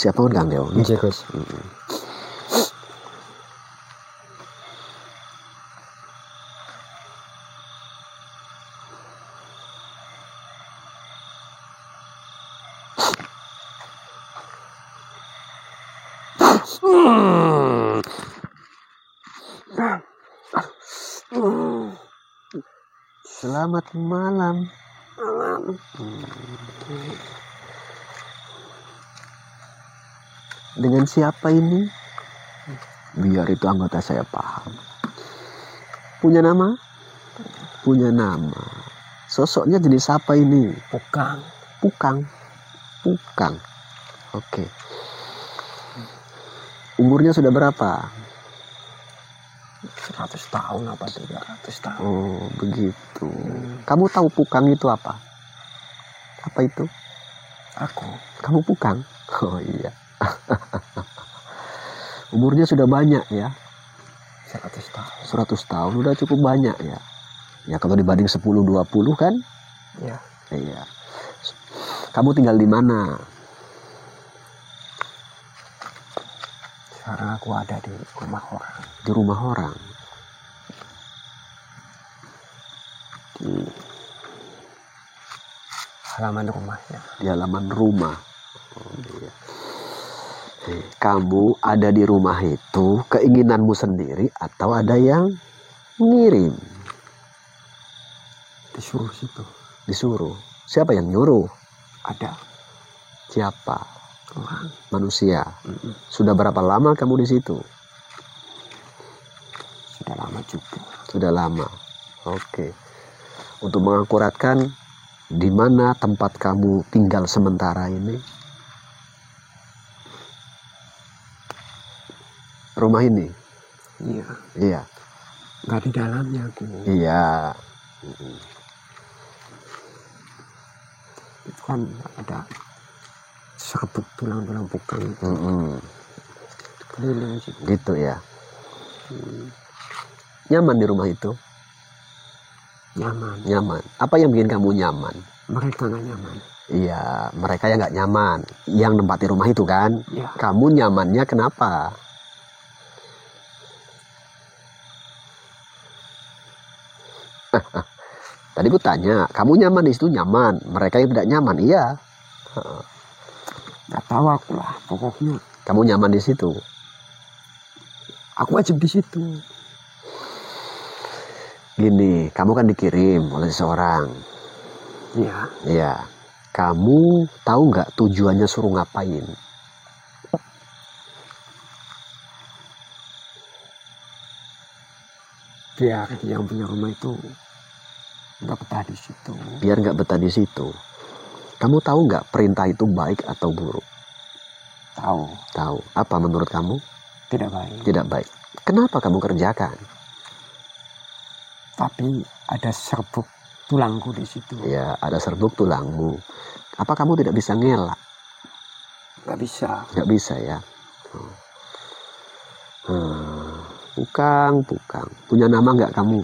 siapa pun Kang Deo. Nggih, Gus. Selamat malam. Dengan siapa ini? Biar itu anggota saya paham. Punya nama? Punya nama. Sosoknya jenis apa ini? Pukang. Oke. Umurnya sudah berapa? 100 tahun apa 300 tahun. Oh, begitu. Kamu tahu Pukang itu apa? Apa itu? Kamu Pukang? Oh iya. Umurnya sudah banyak ya? 100 tahun. 100 tahun udah cukup banyak ya. Ya kalau dibanding 10-20 kan? Ya. Iya. Kamu tinggal di mana? Sekarang aku ada di rumah orang. Di rumah orang. Di halaman rumahnya. Di halaman rumah. Oh, iya. Kamu ada di rumah itu keinginanmu sendiri atau ada yang ngirim? Disuruh situ. Disuruh. Siapa yang nyuruh? Ada. Siapa? Orang. Manusia. Sudah berapa lama kamu di situ? Sudah lama juga. Sudah lama. Oke. Untuk mengakuratkan di mana tempat kamu tinggal sementara ini? Rumah ini? Iya. Iya. Nggak di dalamnya aku. Iya. Itu kan ada serbuk tulang-tulang Pukang itu. Keliling situ. Gitu ya. Nyaman di rumah itu? Nyaman. Apa yang bikin kamu nyaman? Mereka nggak nyaman. Iya, mereka yang nggak nyaman. Yang nempati rumah itu kan? Ya. Kamu nyamannya kenapa? Tadi ku tanya, kamu nyaman di situ? Nyaman. Mereka yang tidak nyaman, iya. Nggak tahu aku lah, pokoknya. Kamu nyaman di situ? Aku wajib di situ. Gini, kamu kan dikirim oleh seseorang. Iya. Iya. Kamu tahu nggak tujuannya suruh ngapain? Biar yang punya rumah itu nggak betah di situ. Biar nggak betah di situ. Kamu tahu nggak perintah itu baik atau buruk? Tahu. Tahu. Apa menurut kamu? Tidak baik. Tidak baik. Kenapa kamu kerjakan? Tapi ada serbuk tulangku di situ. Ya, ada serbuk tulangmu. Apa kamu tidak bisa ngelak? Nggak bisa. Nggak bisa ya. Pukang. Punya nama nggak kamu?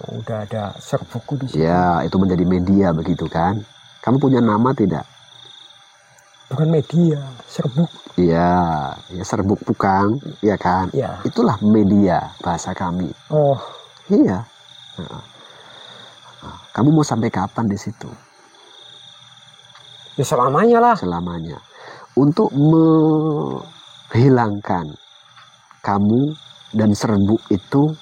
Udah ada serbukku di situ. Ya, itu menjadi media begitu kan? Kamu punya nama tidak? Bukan media, serbuk. Iya, ya serbuk Pukang, ya kan? Ya. Itulah media bahasa kami. Oh. Iya. Kamu mau sampai kapan di situ? Ya selamanya lah. Selamanya. Untuk menghilangkan kamu dan serbuk itu,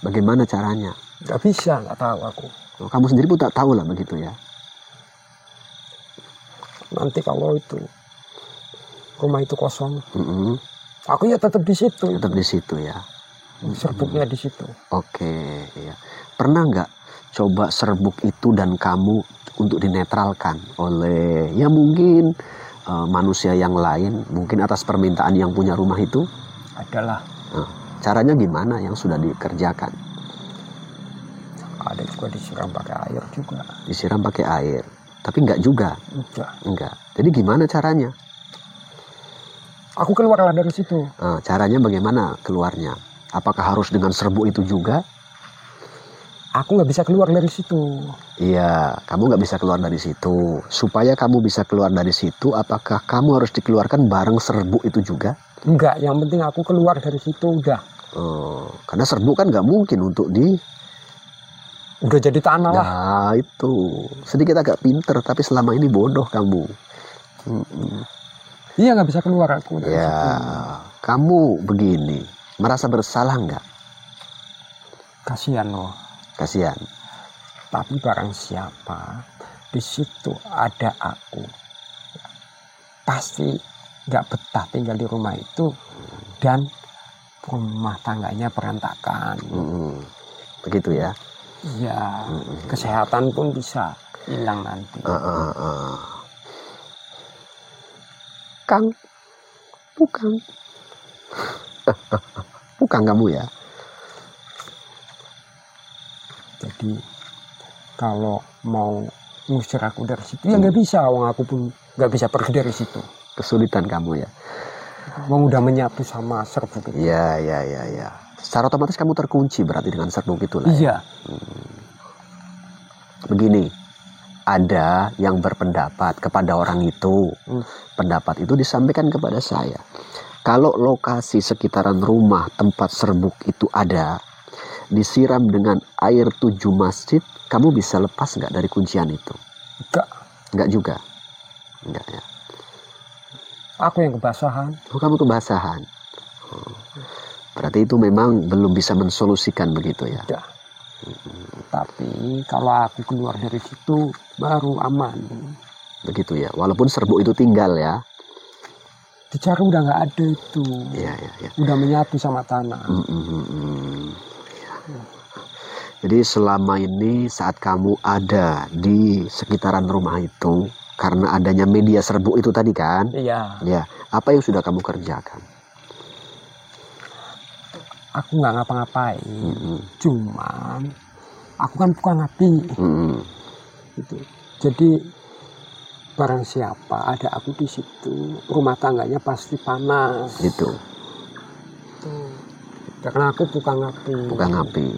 bagaimana caranya? Nggak bisa, nggak tahu aku. Kamu sendiri pun tak tahu lah begitu ya. Nanti kalau itu rumah itu kosong, aku ya tetap di situ. Tetap di situ ya. Serbuknya di situ. Oke, ya. Pernah nggak coba serbuk itu dan kamu untuk dinetralkan oleh ya mungkin manusia yang lain, mungkin atas permintaan yang punya rumah itu? Adalah. Caranya gimana yang sudah dikerjakan? Ada juga disiram pakai air juga. Disiram pakai air, tapi enggak juga. Enggak. Jadi gimana caranya? Aku keluarlah dari situ. Caranya bagaimana keluarnya? Apakah harus dengan serbuk itu juga? aku nggak bisa keluar dari situ. Iya, kamu nggak bisa keluar dari situ. Supaya kamu bisa keluar dari situ, apakah kamu harus dikeluarkan bareng serbuk itu juga? Enggak, yang penting aku keluar dari situ udah. Karena serbuk kan nggak mungkin untuk Udah jadi tanah lah. Nah itu sedikit agak pinter, tapi selama ini bodoh kamu. Iya, nggak bisa keluar aku dari Ya, situ. kamu begini, merasa bersalah nggak? Kasihan loh. Kasihan. Tapi barang siapa di situ ada aku, pasti nggak betah tinggal di rumah itu dan rumah tangganya berantakan. Begitu ya? Iya, kesehatan pun bisa hilang nanti. Kang, bukan. Bukan kamu ya? Jadi kalau mau ngusir aku dari situ ya nggak bisa, wong aku pun nggak bisa pergi dari situ. Kesulitan kamu ya? Wong udah menyatu sama serbuk itu. Ya. Secara otomatis kamu terkunci berarti dengan serbuk itu lah. Iya. Begini, ada yang berpendapat kepada orang itu. Pendapat itu disampaikan kepada saya. Kalau lokasi sekitaran rumah tempat serbuk itu ada, disiram dengan air 7 masjid, kamu bisa lepas nggak dari kuncian itu? Nggak juga? Nggak ya? Aku yang kebasahan. Oh, kamu kebasahan. Berarti itu memang belum bisa mensolusikan begitu ya? Udah. Tapi kalau aku keluar dari situ baru aman. Begitu ya, walaupun serbuk itu tinggal ya? Dicari udah nggak ada itu. Iya. Udah menyatu sama tanah. Jadi selama ini saat kamu ada di sekitaran rumah itu, karena adanya media serbuk itu tadi kan? Iya. Ya, apa yang sudah kamu kerjakan? Aku nggak ngapa-ngapain. Cuman aku kan bukan api. Gitu. Jadi barang siapa ada aku di situ, rumah tangganya pasti panas. Gitu. Karena aku bukan api. Bukan api.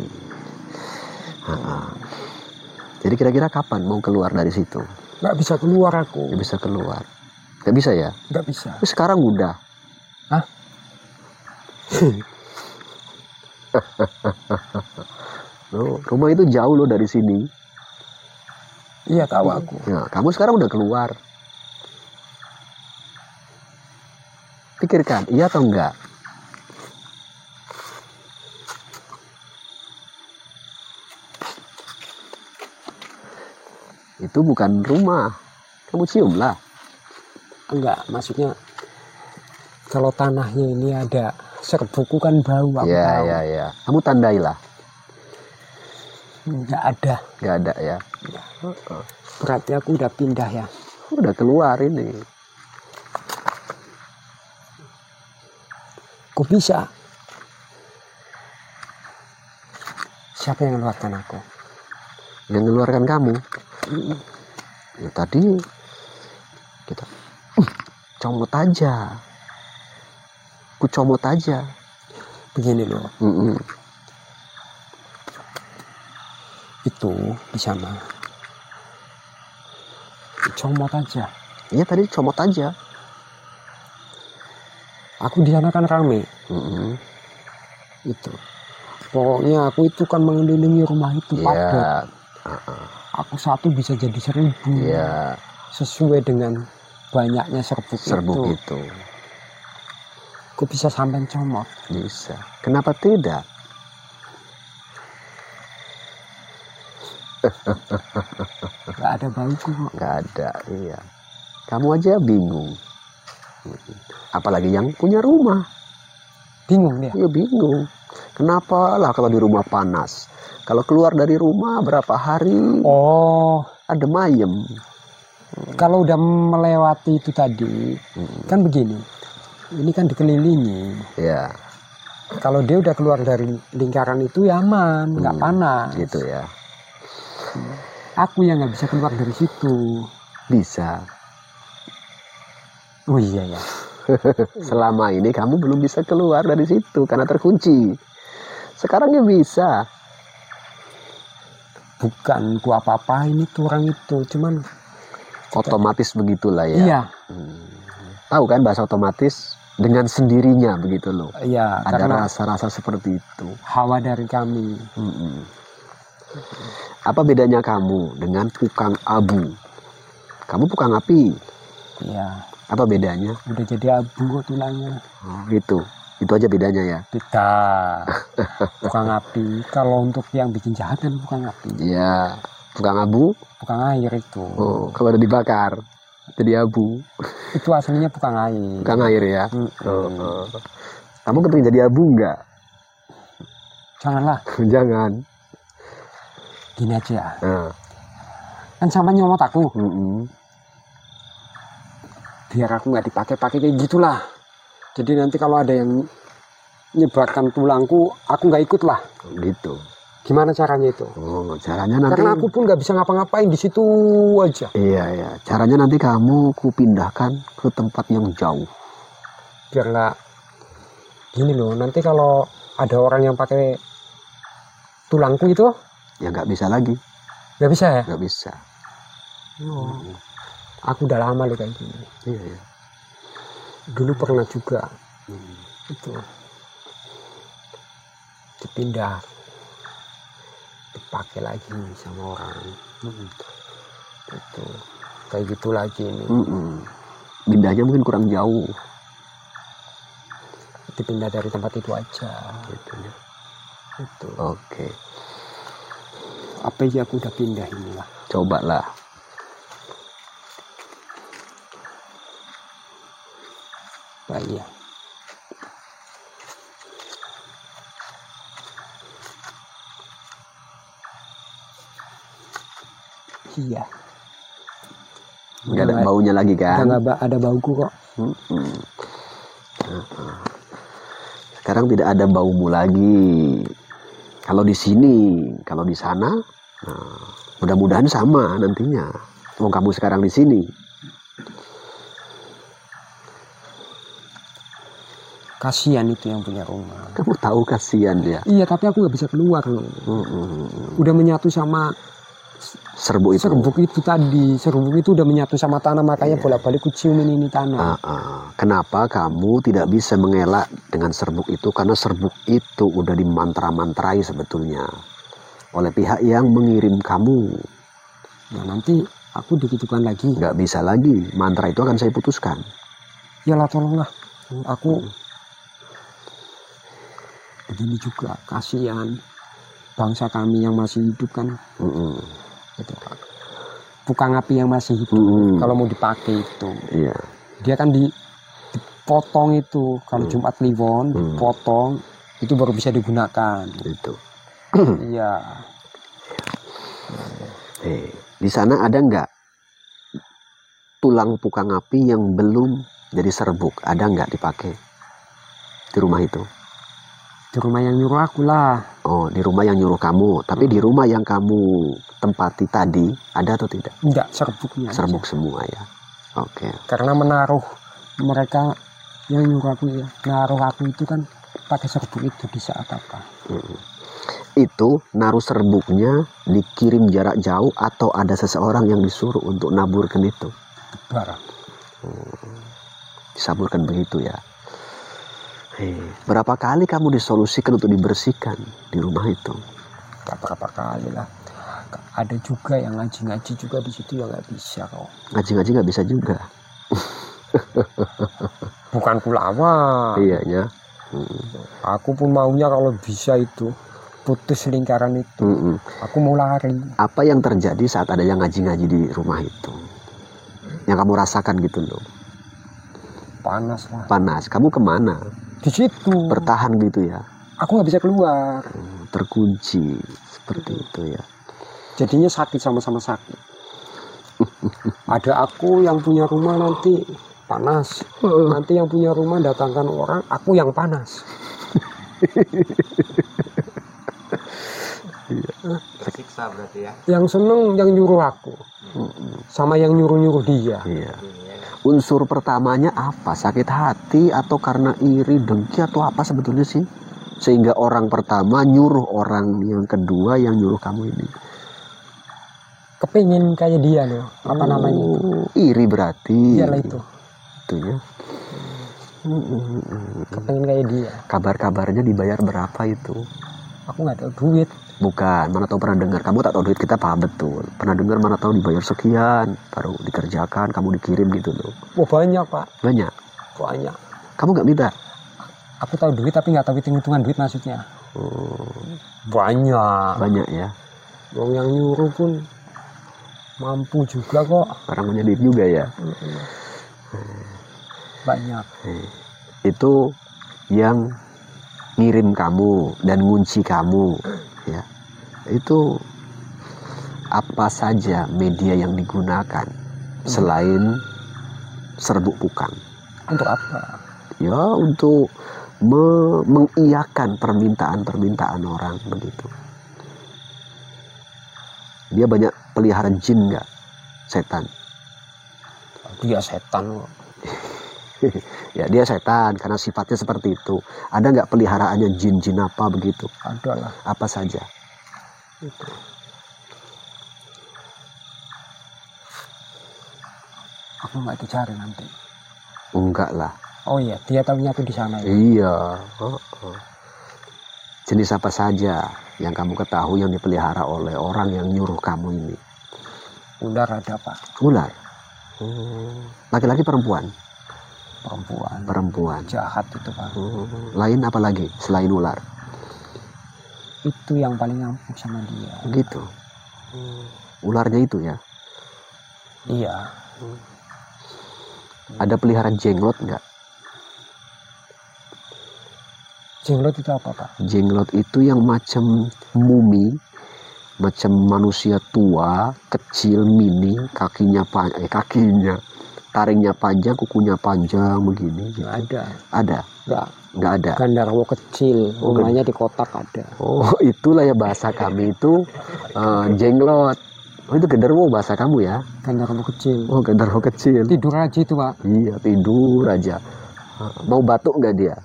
Jadi kira-kira kapan mau keluar dari situ? Nggak bisa keluar aku. Nggak bisa keluar. Nggak bisa ya? Nggak bisa. Tapi sekarang udah. Hah? Loh, rumah itu jauh loh dari sini. Iya, tahu aku. Ya, kamu sekarang udah keluar. Pikirkan, iya atau enggak? Itu bukan rumah. Kamu cium lah. Enggak, maksudnya kalau tanahnya ini ada serbukku kan bau. Aku tahu. Ya. Kamu tandailah. Enggak ada. Enggak ada ya. Berarti aku udah pindah ya. Udah keluar ini. Kok bisa? Siapa yang mengeluarkan aku? Yang mengeluarkan kamu. Ya, tadi kita comot aja. Ku comot aja. Begini loh. Itu di sana. Comot aja. Iya tadi comot aja. Aku di sana kan rame. Itu. Pokoknya aku itu kan mengelilingi rumah itu padat. Aku satu bisa jadi 1000. Iya. Sesuai dengan banyaknya serbuk itu. Aku bisa sampai comot. Bisa. Kenapa tidak? Gak ada bauku kok. Gak ada, iya. Kamu aja bingung. Apalagi yang punya rumah. Bingung dia? Iya bingung. Kenapa lah kalau di rumah panas? Kalau keluar dari rumah berapa hari? Oh, adem ayem. Kalau udah melewati itu tadi, kan begini. Ini kan dikelilingi. Ya. Kalau dia udah keluar dari lingkaran itu ya aman, nggak panas. Gitu ya. Aku yang nggak bisa keluar dari situ. Bisa. Oh iya ya. Selama ini kamu belum bisa keluar dari situ karena terkunci. Sekarang ya bisa. bukan ku apa-apain itu orang itu, cuman Otomatis begitulah ya. iya, Tahu kan bahasa otomatis dengan sendirinya begitu loh. iya, Ada karena rasa-rasa seperti itu. hawa dari kami. Apa bedanya kamu dengan tukang abu? Kamu tukang api. Iya, Apa bedanya? udah jadi abu kok tulangnya. Oh, itu aja bedanya ya. Kita tukang api. Kalau untuk yang bikin jahat kan tukang api, Iya, tukang abu. tukang air itu. Oh, kalau udah dibakar jadi abu. Itu aslinya tukang air. Tukang air ya. Oh. Kamu kepingin jadi abu nggak? Janganlah, Jangan. gini aja. Nah. Kan sama nyomot aku, biar aku nggak dipakai-pakai kayak gitulah. Jadi nanti kalau ada yang nyebarkan tulangku, aku nggak ikut lah. Gitu. Gimana caranya itu? Oh, caranya nanti. Karena aku pun nggak bisa ngapa-ngapain di situ aja. Iya. Caranya nanti kamu kupindahkan ke tempat yang jauh. Biar nggak gini loh. Nanti kalau ada orang yang pakai tulangku itu, Ya nggak bisa lagi. nggak bisa ya? Nggak bisa. Oh. Aku udah lama loh kayak gini. Iya. Dulu pernah juga itu dipindah, dipakai lagi sama orang. Itu kayak gitu lagi ini. Pindahnya mungkin kurang jauh. Dipindah dari tempat itu aja. Gitu ya. Itu Oke. apa aja aku udah pindah inilah. Cobalah. Baik ya. Iya. Nggak ada baunya lagi kan? Udah nggak ada bauku kok. Sekarang tidak ada baumu lagi. Kalau di sini, kalau di sana, nah, mudah-mudahan sama nantinya. Mau kamu sekarang di sini. Kasihan itu yang punya rumah. Kamu tahu kasihan dia. Iya, tapi aku nggak bisa keluar loh. Udah menyatu sama Serbuk itu. serbuk itu tadi. Serbuk itu udah menyatu sama tanah, makanya bolak-balik ku ciumin ini tanah. Kenapa kamu tidak bisa mengelak dengan serbuk itu? Karena serbuk itu udah dimantra-mantrai sebetulnya oleh pihak yang mengirim kamu. Nah, nanti aku digitukan lagi. Nggak bisa lagi. Mantra itu akan saya putuskan. Yalah, tolonglah. Aku begini juga, kasihan bangsa kami yang masih hidup kan. Gitu. Tukang api yang masih hidup, kalau mau dipakai itu, dia kan dipotong itu. Kalau Jumat Kliwon dipotong, itu baru bisa digunakan. Itu. Iya. Di sana ada nggak tulang tukang api yang belum jadi serbuk? Ada nggak dipakai di rumah itu? Di rumah yang nyuruh aku lah. Oh, di rumah yang nyuruh kamu. Tapi di rumah yang kamu tempati tadi ada atau tidak? Enggak, serbuknya. Serbuk semua ya. Oke. Karena menaruh mereka yang nyuruh aku ya, naruh aku itu kan pakai serbuk itu di saat apa? Itu naruh serbuknya dikirim jarak jauh atau ada seseorang yang disuruh untuk naburkan itu? Barang. Disaburkan begitu ya. Berapa kali kamu disolusikan untuk dibersihkan di rumah itu? Berapa kali lah. Ada juga yang ngaji-ngaji juga di situ ya nggak bisa kok. Ngaji-ngaji nggak bisa juga. Bukan kulama. Iya ya. Aku pun maunya kalau bisa itu putus lingkaran itu. Aku mau lari. Apa yang terjadi saat ada yang ngaji-ngaji di rumah itu? Yang kamu rasakan gitu loh. Panas lah. Panas. Kamu kemana? Di situ. Bertahan gitu ya. Aku nggak bisa keluar. Terkunci seperti itu ya. Jadinya sakit, sama-sama sakit. Ada aku yang punya rumah nanti panas. Nanti yang punya rumah datangkan orang, aku yang panas. Tersiksa berarti ya. Yang seneng yang nyuruh aku, sama yang nyuruh dia. Iya. Unsur pertamanya apa? Sakit hati atau karena iri, dengki atau apa sebetulnya sih? Sehingga orang pertama nyuruh orang yang kedua yang nyuruh kamu ini. kepingin kayak dia loh, apa namanya itu, iri berarti. iyalah itu, ya. kepingin kayak dia. Kabar-kabarnya dibayar berapa itu? Aku nggak tahu duit. Bukan, mana tahu pernah dengar. Kamu tak tahu duit, kita paham betul. Pernah dengar mana tahu dibayar sekian, baru dikerjakan, kamu dikirim gitu loh. Oh banyak pak, Banyak. banyak. Kamu nggak minta? Aku tahu duit tapi nggak tahu hitung-hitungan duit maksudnya. Banyak. Banyak ya. Wong yang nyuruh pun mampu juga kok. Orang punya duit juga ya. Banyak. Itu yang ngirim kamu dan ngunci kamu ya. Itu apa saja media yang digunakan selain serbuk pukang? Untuk apa? Ya untuk mengiyakan permintaan orang begitu. Dia banyak pelihara jin nggak? Setan? Dia setan kok. Ya dia setan karena sifatnya seperti itu. Ada nggak peliharaannya jin-jin apa begitu? Ada lah. Apa saja? Itu. Aku nggak dicari nanti. Enggak lah. Oh iya, dia tahunya aku di sana ya. Iya. Jenis apa saja yang kamu ketahui yang dipelihara oleh orang yang nyuruh kamu ini? Ular ada pak. Ular. Laki-laki perempuan? Perempuan. Perempuan. Jahat itu pak. Lain apa lagi selain ular? Itu yang paling ampuh sama dia. Gitu. Ularnya itu ya. Iya. Ada pelihara jenglot nggak? Jenglot itu apa pak? Jenglot itu yang macam mumi, macam manusia tua, kecil, mini, kakinya taringnya panjang, kukunya panjang begini. Gitu. Ada. Ada? Nggak ada. Gandarwo kecil, rumahnya di kotak ada. Oh itulah ya bahasa kami itu jenglot. Oh itu genderuwo bahasa kamu ya? Gandarwo kecil. Oh genderuwo kecil. Tidur aja itu pak. Iya tidur aja. Mau batuk nggak dia?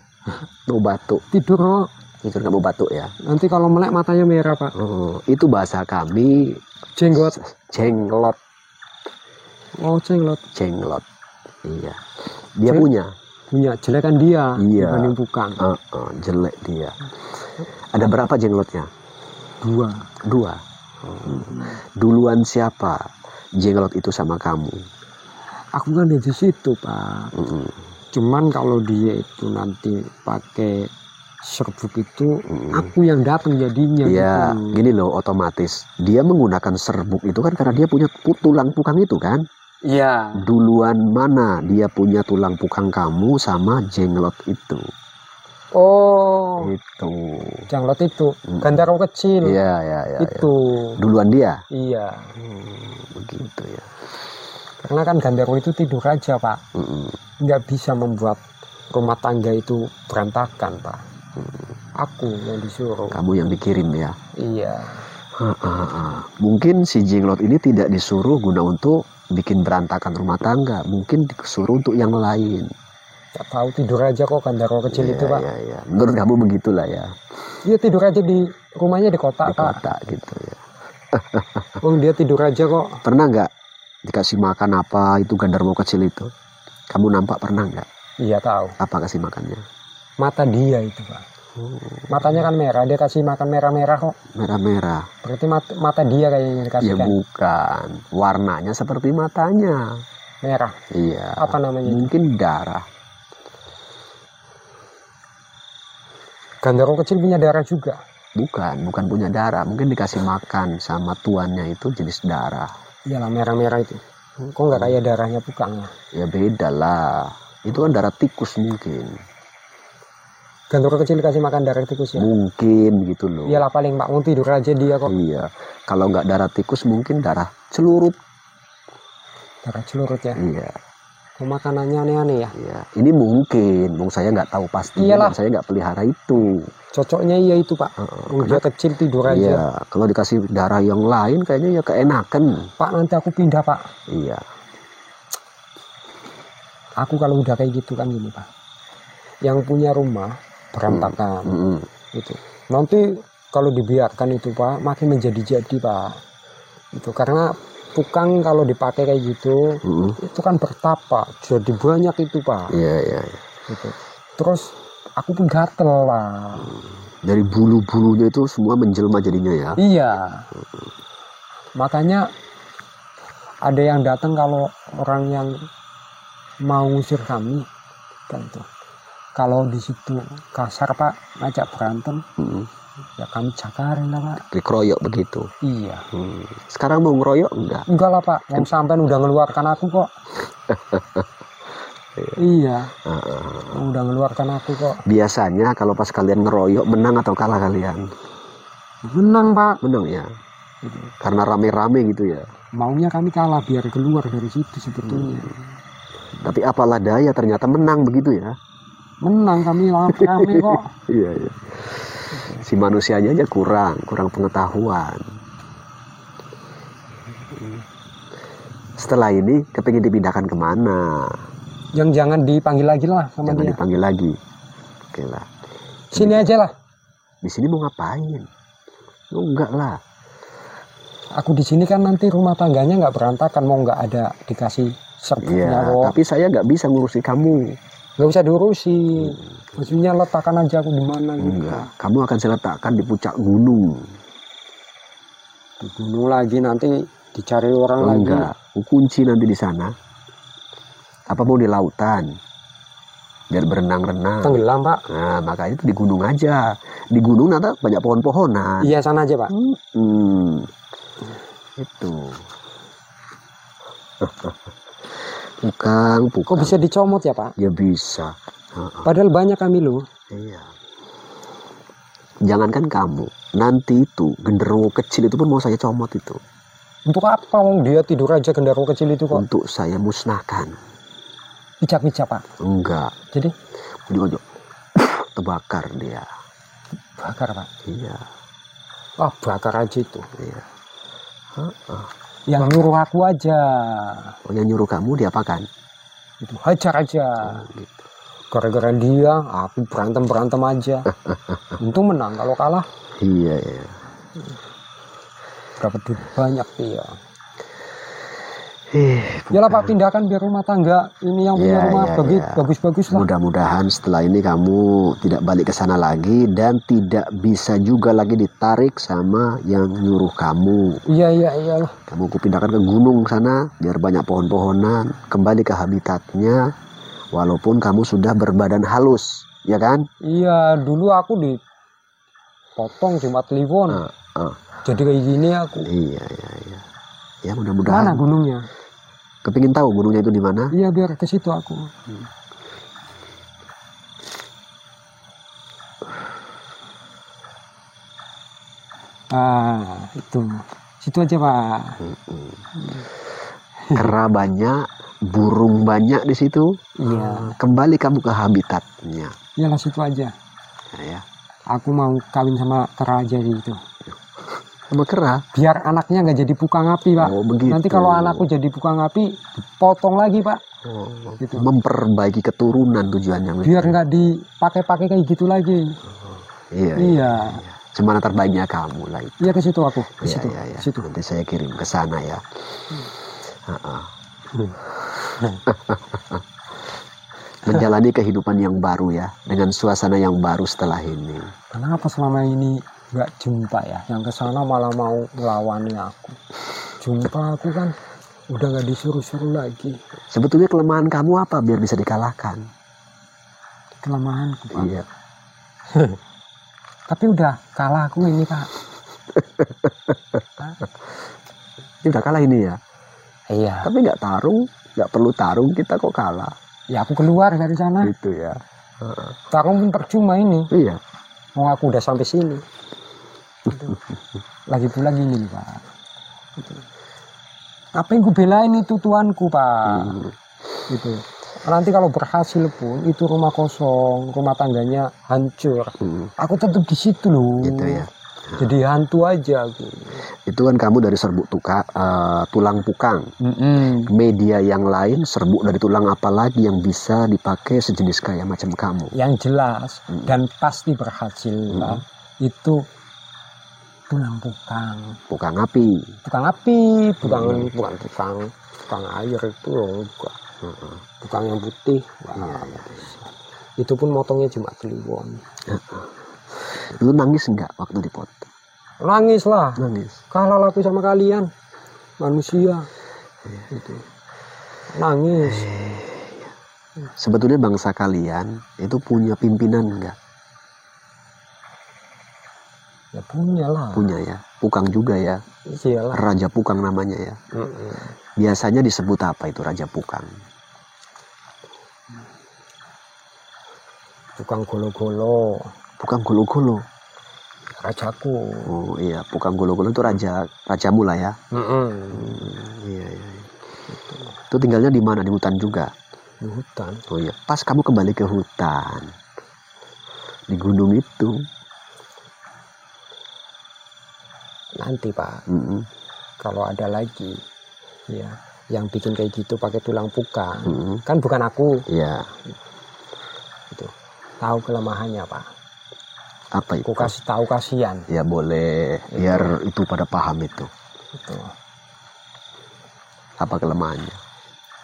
Mau batuk. Tidur kok. Tidur nggak mau batuk ya? Nanti kalau melek matanya merah pak. Oh, itu bahasa kami Jenggot. jenglot. Oh jenglot. Jenglot. Iya. Dia punya. Punya jelekan dia. Iya. Dibanding bukan. Jelek dia. Ada berapa jenglotnya? 2. Duluan siapa jenglot itu sama kamu? Aku kan di situ pak. Cuman kalau dia itu nanti pakai serbuk itu, aku yang datang jadinya. Ya, gitu. gini loh, otomatis dia menggunakan serbuk itu kan karena dia punya tulang pukang itu kan. Iya. Duluan mana dia punya tulang pukang kamu sama jenglot itu? Oh. Itu. Jenglot itu. Gandarwo kecil. Iya. Itu. Ya. Duluan dia. Iya. Begitu ya. Karena kan gandarwo itu tidur aja pak. Nggak bisa membuat rumah tangga itu berantakan pak. Aku yang disuruh. Kamu yang dikirim ya. Iya. Mungkin si jenglot ini tidak disuruh guna untuk bikin berantakan rumah tangga. Mungkin disuruh untuk yang lain. Gak tahu tidur aja kok gandarwo kecil itu pak. Iya. Menurut kamu begitulah ya. Dia tidur aja di rumahnya di kota Di pak. kota gitu ya. Dia tidur aja kok. Pernah nggak dikasih makan apa itu gandarwo kecil itu? Kamu nampak pernah nggak? Iya tahu. Apa kasih makannya? Mata dia itu pak. Matanya kan merah, dia kasih makan merah-merah kok. Merah-merah. Berarti mata dia kayaknya dikasih Ya kan. bukan. Warnanya seperti matanya. Merah. Iya. Apa namanya? Mungkin darah. Gandarwo kecil punya darah juga. Bukan punya darah. Mungkin dikasih makan sama tuannya itu jenis darah. Iyalah merah-merah itu. Kok nggak kayak darahnya pukangnya? Ya beda lah. Itu kan darah tikus mungkin. Gandarwo kecil dikasih makan darah tikus ya? Mungkin gitu loh. Iyalah paling pak mau tidur aja dia kok. Iya. Kalau nggak darah tikus mungkin darah celurut. Darah celurut ya? Iya. Kok makanannya aneh-aneh ya? Iya. Ini mungkin. Saya nggak tahu pasti. Iyalah. Saya nggak pelihara itu. Cocoknya iya itu pak. Dia kecil tidur aja. Iya. Kalau dikasih darah yang lain kayaknya ya keenakan. Pak nanti aku pindah pak. Iya. Aku kalau udah kayak gitu kan gini pak. Yang punya rumah berantakan. Itu. Nanti kalau dibiarkan itu pak makin menjadi-jadi pak. Itu karena pukang kalau dipakai kayak gitu, itu kan bertapa, jadi banyak itu Pak. Iya. Gitu. Terus aku pun gatel lah. Dari bulu-bulunya itu semua menjelma jadinya ya. Iya. Makanya ada yang datang kalau orang yang mau ngusir kami kan tuh. Kalau di situ kasar Pak, ngajak berantem, ya kami cakarin lah Pak. Dikeroyok begitu. Iya. Sekarang mau ngeroyok enggak? Enggak lah Pak, yang sampai udah ngeluarkan aku kok. Iya. Udah ngeluarkan aku kok. Biasanya kalau pas kalian ngeroyok menang atau kalah kalian? Menang Pak. Menang ya. Karena rame-rame gitu ya. Maunya kami kalah biar keluar dari situ sebetulnya. Tapi apalah daya ternyata menang begitu ya. Menang kami rame kok. Iya. Si manusianya aja kurang pengetahuan. Setelah ini kepingin dipindahkan kemana? Yang jangan dipanggil lagi lah sama Jangan dia. dipanggil lagi. Oke lah. Sini aja lah. Di sini mau ngapain? Oh, enggak lah. Aku di sini kan nanti rumah tangganya nggak berantakan, mau nggak ada dikasih serbuknya Iya, kok. tapi saya nggak bisa ngurusi kamu. Nggak usah diurusi. Maksudnya letakkan aja aku di mana gitu. Enggak, kamu akan saya letakkan di puncak gunung. Dibunuh lagi nanti dicari orang lagi. Enggak, aku kunci nanti di sana. Apa mau di lautan? Biar berenang-renang. Tenggelam Pak. Nah, makanya itu di gunung aja. Di gunung nanti banyak pohon-pohonan. Iya sana aja Pak. Itu. Bukan. Kok bisa dicomot ya Pak? Ya bisa. Padahal banyak kami loh. Iya. Jangankan kamu, nanti itu genderuwo kecil itu pun mau saya comot itu. Untuk apa Wong dia tidur aja genderuwo kecil itu kok? Untuk saya musnahkan. Picak-picak Pak. Enggak. Jadi Ojo. Terbakar dia. bakar Pak. Iya. Wah bakar aja itu. Iya. Yang nyuruh aku aja. Oh, yang nyuruh kamu diapakan? Itu hajar aja. Gitu. Gara-gara dia aku berantem aja. Untung menang, kalau kalah Iya. dapat duit banyak dia. Bukan. Yalah Pak, pindahkan biar rumah tangga ini yang punya Ya, rumah ya. bagus-bagus lah. Mudah-mudahan setelah ini kamu tidak balik ke sana lagi dan tidak bisa juga lagi ditarik sama yang nyuruh kamu. Iya. Kamu kupindahkan ke gunung sana biar banyak pohon-pohonan, kembali ke habitatnya walaupun kamu sudah berbadan halus, ya kan? Iya, dulu aku dipotong cuma telepon. Jadi kayak gini aku. Iya. Ya mudah-mudahan. Mana gunungnya? Kepingin tahu gunungnya itu di mana? Iya, biar ke situ aku. Itu. Situ aja, Pak. Kera banyak, burung banyak di situ. Iya. Kembali kamu ke habitatnya. Iyalah situ aja. Ya. Aku mau kawin sama kera aja gitu. Sama kera. Biar anaknya nggak jadi pukang api, Pak. Oh, begitu. Nanti kalau anakku jadi pukang api, potong lagi, Pak. Gitu. Memperbaiki keturunan tujuannya. Biar nggak dipakai-pakai kayak gitu lagi. Iya. Cemana terbaiknya kamu lah itu. Iya, ke situ aku. Ke situ. Iya. Situ. Nanti saya kirim ke sana ya. Menjalani kehidupan yang baru ya, dengan suasana yang baru setelah ini. Kenapa selama ini nggak jumpa ya? Yang kesana malah mau ngelawani aku. Jumpa aku kan udah nggak disuruh-suruh lagi. Sebetulnya kelemahan kamu apa biar bisa dikalahkan? Kelemahanku, Pak. Iya. Tapi udah kalah aku ini, Pak. Ini udah kalah ini ya. Iya. Tapi nggak tarung, nggak perlu tarung, kita kok kalah. Ya aku keluar dari sana. Gitu ya. Tarung pun percuma ini. Iya. Mau aku udah sampai sini. Lagi pula gini, Pak. Gitu. Apa yang gue belain itu tuanku, Pak. Gitu. Nanti kalau berhasil pun itu rumah kosong, rumah tangganya hancur. Aku tetap di situ loh. Gitu ya. Jadi hantu aja aku. Itu kan kamu dari serbuk tulang pukang. Media yang lain serbuk dari tulang apa lagi yang bisa dipakai sejenis kayak macam kamu? Yang jelas dan pasti berhasil lah. Itu tulang pukang. Pukang api. Tukang api, bukan tukang air itu loh, enggak. Tukang yang putih. Wah, itu pun motongnya cuma kliwon. Lu nangis enggak waktu dipotong? Nangis lah. Nangis. Kalah aku sama kalian manusia. Itu. Nangis. Sebetulnya bangsa kalian itu punya pimpinan enggak? Ya punya lah. Punya ya. Pukang juga ya. Iyalah. Raja Pukang namanya ya. Biasanya disebut apa itu Raja Pukang? Tukang golo-golo. Pukang Golo-Golo. Rajaku. Oh iya, Pukang Golo-Golo itu rajamu lah ya. Iya. Itu tinggalnya di mana? Di hutan juga. Di hutan. Oh iya, pas kamu kembali ke hutan di gunung itu. Nanti Pak, Mm-mm. kalau ada lagi, ya, yang bikin kayak gitu pakai tulang pukang, Mm-mm. kan bukan aku. Iya. Itu tahu kelemahannya Pak. Apa itu? Aku kasih tahu kasihan. Ya boleh, biar itu pada paham itu. Itu. Apa kelemahannya?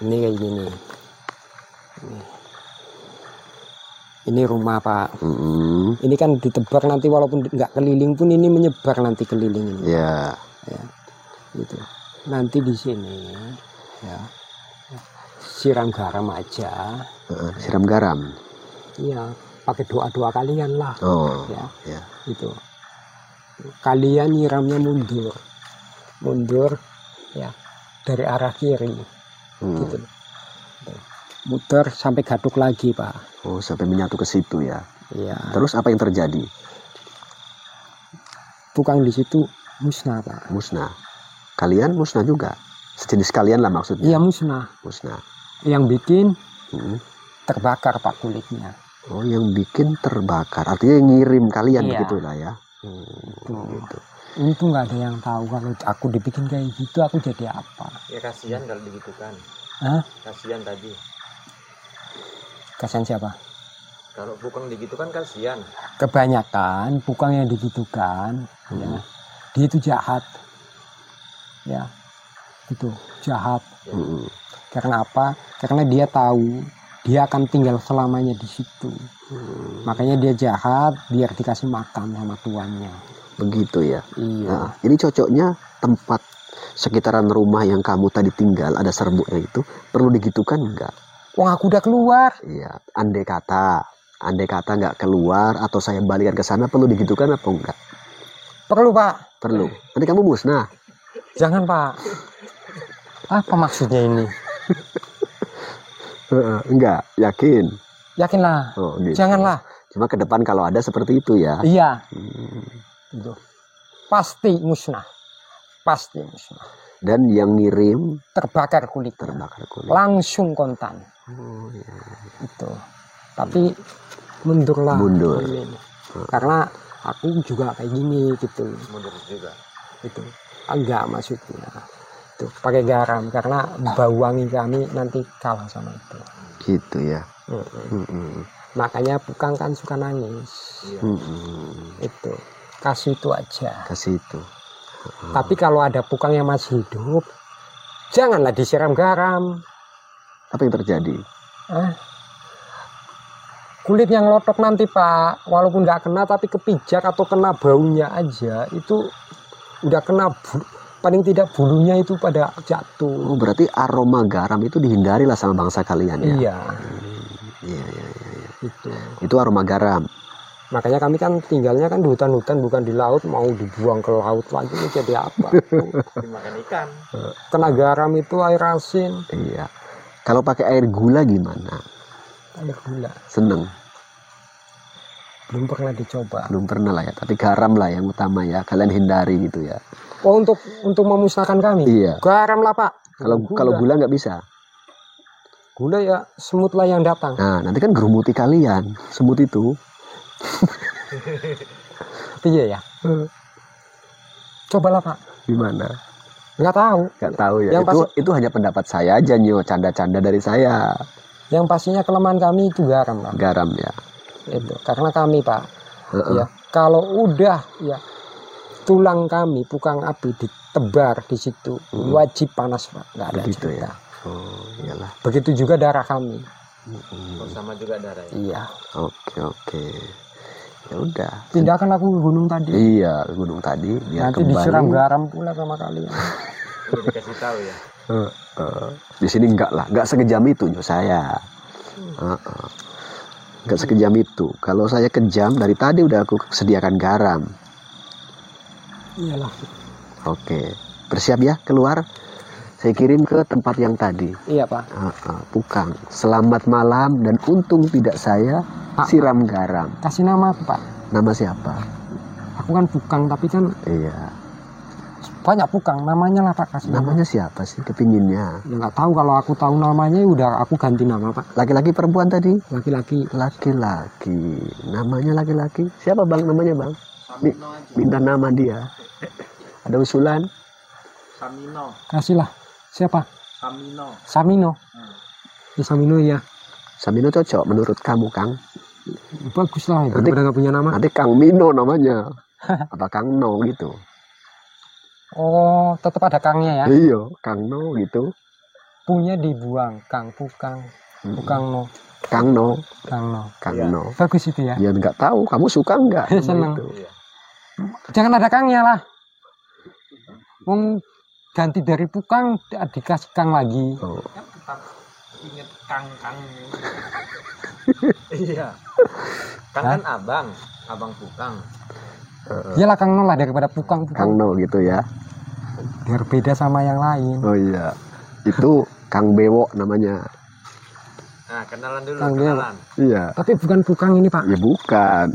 Ini kayak gini. Ini rumah Pak. Mm-mm. Ini kan ditebar nanti walaupun nggak keliling pun ini menyebar nanti keliling ini. Ya. Ya, gitu. Nanti di sini, ya, siram garam aja. Siram garam. Iya, pakai doa-doa kalian lah. Oh. Ya, Ya. itu. Kalian nyiramnya mundur, ya, dari arah kiri, gitu. Muter sampai gaduk lagi Pak. Oh, sampai menyatu ke situ ya. Iya. Terus apa yang terjadi? Tukang di situ musnah Pak. Musnah. Kalian musnah juga. Sejenis kalian lah maksudnya. Iya musnah. Musnah. Yang bikin Mm. terbakar Pak kulitnya. Oh, yang bikin terbakar. Artinya yang ngirim kalian Iya. begitu lah ya. Gitu. Itu nggak ada yang tahu kalau aku dibikin kayak gitu aku jadi apa. Ya kasihan kalau digitukan. Hah? Kasihan tadi. Kasihan siapa? Kalau Pukang digitukan kasihan. Kebanyakan Pukang yang digitukan, ya, dia itu jahat, ya, itu jahat. Mm. Karena apa? Karena dia tahu dia akan tinggal selamanya di situ. Makanya dia jahat biar dikasih makan sama tuannya. Begitu ya. Iya. Nah, ini cocoknya tempat sekitaran rumah yang kamu tadi tinggal ada serbuknya itu perlu digitukan enggak? Wong aku udah keluar. Iya. Andai kata nggak keluar atau saya balikan ke sana perlu digitukan apa enggak? Perlu Pak. Perlu. Nanti kamu musnah. Jangan Pak. Apa maksudnya ini? Enggak, yakin. Yakinlah. Oh, gitu. Janganlah. Cuma ke depan kalau ada seperti itu ya. Iya. Itu. Pasti musnah. Pasti musnah. Dan yang ngirim Terbakar kulitnya. terbakar kulit. Langsung kontan. Oh, iya. Itu. Tapi mundurlah. Mundur. Ini. Karena aku juga kayak gini gitu. Mundur juga. Itu. Enggak maksudnya. Itu pakai garam karena bau wangi kami nanti kalah sama itu. Gitu ya. Makanya Pukang kan suka nangis. Itu. Kasih itu aja. Kasih itu. Tapi kalau ada Pukang yang masih hidup, janganlah disiram garam. Apa yang terjadi? Kulit yang lotok nanti Pak, walaupun nggak kena tapi kepijak atau kena baunya aja, itu udah kena paling tidak bulunya itu pada jatuh. Oh, berarti aroma garam itu dihindari lah sama bangsa kalian ya? Iya. Iya. Itu. Itu aroma garam. Makanya kami kan tinggalnya kan di hutan-hutan bukan di laut, mau dibuang ke laut lagi jadi apa? Dimakan ikan. Kena garam itu air asin. Iya. Kalau pakai air gula gimana? Air gula. Seneng? Belum pernah dicoba. Belum pernah lah ya. Tapi garam lah yang utama ya. Kalian hindari gitu ya. Oh untuk memusnahkan kami? Iya. Garam lah Pak. Kalau gula nggak bisa. Gula ya semut lah yang datang. Nah nanti kan gerumuti kalian. Semut itu. Iya ya. Cobalah Pak. Gimana? Nggak tahu. Nggak tahu ya. Yang Itu hanya pendapat saya aja Nyo. Canda-canda dari saya. Yang pastinya kelemahan kami itu garam lah. Garam ya. Itu. Karena kami Pak. Ya kalau udah ya tulang kami pukang api ditebar di situ wajib panas Pak, nggak ada Begitu cerita. ya. Oh, iyalah. Begitu juga darah kami. Oh, sama juga darahnya. Iya. Oke. Ya udah. Pindahkan aku ke gunung tadi. Iya, gunung tadi biar Nanti kembali. disiram garam pula sama kalian. Udah dikasih tahu ya. Di sini enggak lah, enggak sekejam itu Jo saya. Enggak sekejam itu. Kalau saya kejam dari tadi udah aku sediakan garam. Iyalah. Oke, bersiap ya keluar. Saya kirim ke tempat yang tadi. Iya Pak. Pukang. Selamat malam dan untung tidak saya siram garam. Kasih nama aku Pak. Nama siapa? Aku kan Pukang tapi kan Iya. banyak Pukang. Namanya lah Pak, kasih nama. Namanya siapa sih kepinginnya? Ya nggak tahu, kalau aku tahu namanya udah aku ganti nama Pak. Laki-laki perempuan tadi? Laki-laki. Laki-laki. Namanya laki-laki. Siapa Bang namanya Bang? Minta nama dia. Ada usulan? Samino. Kasihlah. Siapa? Samino. Samino. Ya, Samino ya. Samino cocok menurut kamu Kang? Bagus lah. Nanti- Daripada nggak punya nama. Nanti Kang Mino namanya. Apa Kang No gitu? Oh, tetap ada Kangnya ya. Iya, Kang No gitu. Punya dibuang. Kang Pukang. Pukang no. Kang No, Kang no. Kang Iya. No. Bagus itu ya. Ya nggak tahu, kamu suka nggak? Seneng. Gitu. Iya. Jangan ada Kangnya lah. Wong ganti dari Pukang dikasih Kang lagi. Oh. Tetap inget Kang. Iya. Kang kan abang Pukang. Iyalah Kang no lah daripada Pukang. Kang No gitu ya. Biar beda sama yang lain. Oh iya. Itu Kang Bewo namanya. Nah, kenalan dulu, Kang kenalan. Iya. Tapi bukan Pukang ini Pak. Ya bukan.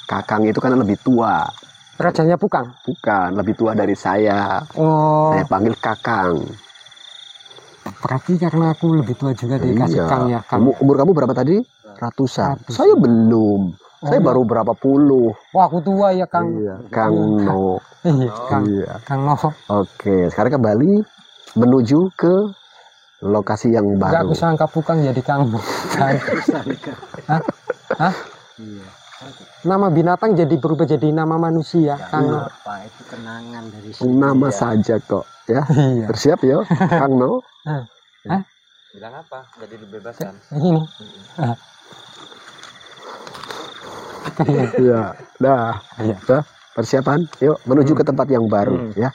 Kakang itu kan lebih tua. Rajanya Pukang. Bukan, lebih tua dari saya. Oh, Saya panggil Kakang. berarti karena aku lebih tua juga dikasih Iya. Kang ya. Kang. Umur kamu berapa tadi? Ratusan. Ratusan. Saya belum. Saya Oh. baru berapa puluh. Wah, aku tua ya Kang. Iya. Kang No. Iya, Oh. Kang. Iya. Kang no. Oke, sekarang kembali menuju ke lokasi yang Enggak, baru. aku sangka Pukang jadi Kang no. Kang. Hah? Hah? Nama binatang jadi berubah jadi nama manusia, Kang no. Apa itu kenangan dari Nama saja kok, ya. Iya. Bersiap ya, Kang No. Bilang apa? Jadi dibebaskan. Ini. Iya, dah. Iya. Dah, persiapan. Yuk, menuju ke tempat yang baru, ya.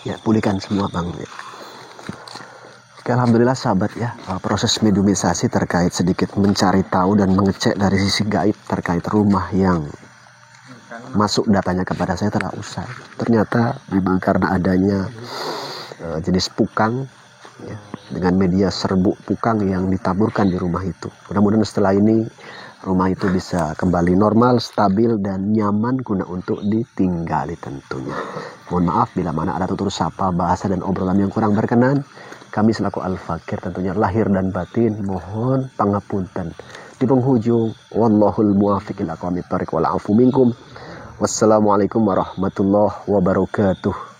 Ya, pulihkan semua Bang. Oke, alhamdulillah sahabat ya, proses mediumisasi terkait sedikit mencari tahu dan mengecek dari sisi gaib terkait rumah yang masuk datanya kepada saya telah usai. Ternyata memang karena adanya jenis pukang ya, dengan media serbuk pukang yang ditaburkan di rumah itu. Mudah-mudahan setelah ini rumah itu bisa kembali normal, stabil dan nyaman guna untuk ditinggali tentunya. Mohon maaf bila mana ada tutur sapa, bahasa dan obrolan yang kurang berkenan. Kami selaku Al-Fakir tentunya lahir dan batin mohon pangapunten. Di penghujung, wallahul muwaffiq ila aqwamit thoriq wal afu minkum. Wassalamualaikum warahmatullahi wabarakatuh.